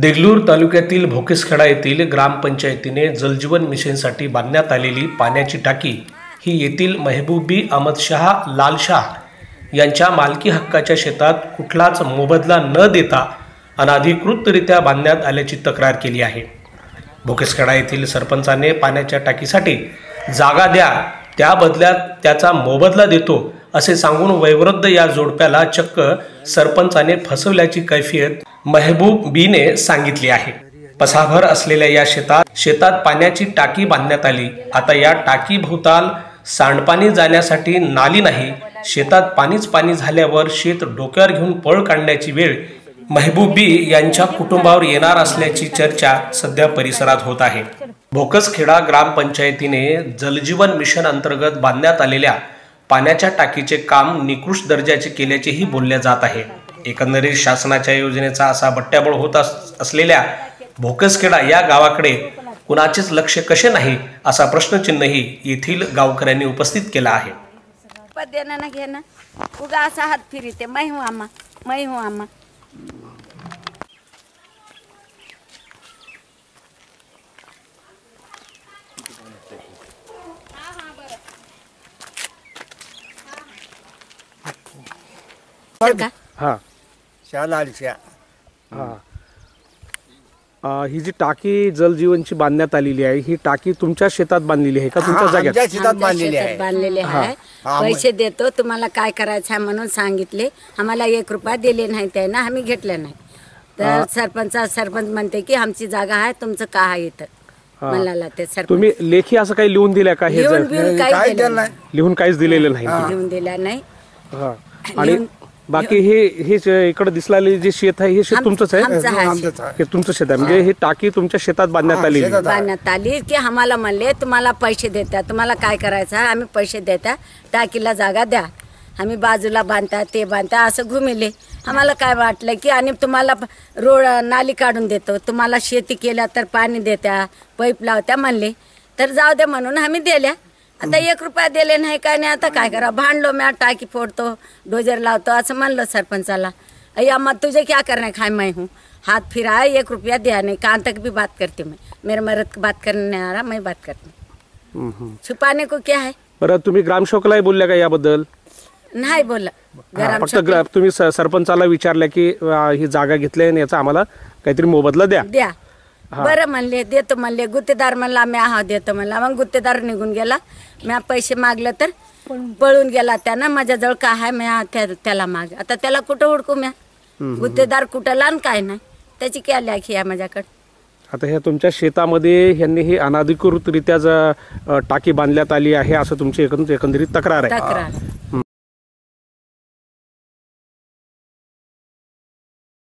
देगलूर तालुक्यातील भोकेसखेडा येथील ग्रामपंचायतीने जलजीवन मिशनसाठी बांधण्यात आलेली पाण्याची टाकी ही येथील महबूबी अहमद शाह लालशाह यांच्या मालकी हक्काच्या शेतात कुठलाच मोबदला न देता अनधिकृतरित्या बांधण्यात आल्याची तक्रार केली आहे। भोकेसखेडा येथील सरपंचाने पाण्याच्या टाकीसाठी जागा द्या, त्या बदल्यात त्याचा मोबदला देतो असे सांगून वयोवृद्ध या जोडप्याला चक्क सरपंचाने फसवल्याची कैफियत महबूबीने सांगितली आहे। पसाभर असलेल्या या शेतात पाण्याची टाकी बांधण्यात आली। आता या टाकी भोवताल सांडपाणी जाण्यासाठी नाली नाही, शेतात पाणी झाल्यावर शेत डोक्यावर घेऊन पळ काढण्याची वेळ महबूबी यांच्या कुटुंबावर येणार असल्याची चर्चा सध्या परिसरात होत आहे। भोकेसखेडा ग्रामपंचायतीने जलजीवन मिशन अंतर्गत बांधण्यात आलेल्या पाण्याच्या टाकीचे काम निकृष्ट दर्जाचे केल्याचेही बोलले जात आहे। एकंदरीत शासनाच्या योजनेचा असा बट्ट्याबोळ होत असलेल्या भोकेसखेडा या गावाकडे कुणाचेच लक्ष कसे नाही असा प्रश्नचिन्हही येथील गावकऱ्यांनी उपस्थित केला आहे। उगा असा हात फिरते मैं हूं आम्हा हाँ ही जी टाकी जलजीवनची बांधण्यात आलेली आहे, ही टाकी तुमच्या शेतात बांधलेली आहे का तुमच्या जागेत? शेतात बांधलेले आहे। पैसे देतो, तुम्हाला काय करायचं आहे म्हणून सांगितले, आम्हाला 1 रुपया दिले नाही, त्याने आम्ही घेतले नाही। तर सरपंच म्हणते की आमची जागा आहे, तुमचं का आहे इथं म्हणाला ते सरपंच। तुम्ही लेखी असं काही लिहून दिलं का? हे लिहून काहीच दिलेलं नाही, लिहून दिला नाही। आणि बाकी हे इकडे दिसलेले जे शेत आहे हे शेत तुमचंच आहे? हे तुमचं शेत आहे, म्हणजे ही टाकी तुमच्या शेतात बांधण्यात आली की आम्हाला म्हणले तुम्हाला पैसे देता, तुम्हाला काय करायचं आहे, आम्ही पैसे देता, टाकीला जागा द्या, आम्ही बाजूला बांधता ते बांधता असं घुमिले। आम्हाला काय वाटलं की आणि तुम्हाला रोड नाली काढून देतो, तुम्हाला शेती केल्या तर पाणी देत्या, पाईप लावत्या म्हणले, तर जाऊ दे म्हणून आम्ही दिल्या। आता 1 रुपया दिले नाही, काय नाही, आता काय करा, भांडलो, मैं टाकी फोड़तो, डोजर लावतो असं म्हणलं सरपंचाला। अय्या मत तुझे क्या करने खाए, मैं हूँ, हाथ फिरा, 1 रुपया दिया नहीं, कहाँ तक भी बात करती मैं, मेरे मर्द बात करने नहीं आ रहा, मैं बात करती, छुपाने को क्या है। बरं, तुम्ही ग्रामसेवकाला बोलल्या का याबद्दल? नाही बोलला, फक्त तुम्ही सरपंचाला विचारलं की ही जागा घेतली आणि याचा आम्हाला काहीतरी मोबदला द्या। बरं म्हणले, देतो म्हणले, गुत्तेदार म्हणला मी आहा देतो म्हणला, मग गुत्तेदार निघून गेला। मी पैसे मागलं तर पळून गेला त्यानं, माझ्याजवळ काय आहे मी त्याला माग, आता त्याला कुठं हुडकू म्या, गुत्तेदार कुठं लान काय नाही, त्याची क्या लेखी आहे माझ्याकडे। आता हे तुमच्या शेतामध्ये ह्यांनी ही अनधिकृतरित्या टाकी बांधण्यात आली आहे असं तुमची एकंदरीत तक्रार आहे?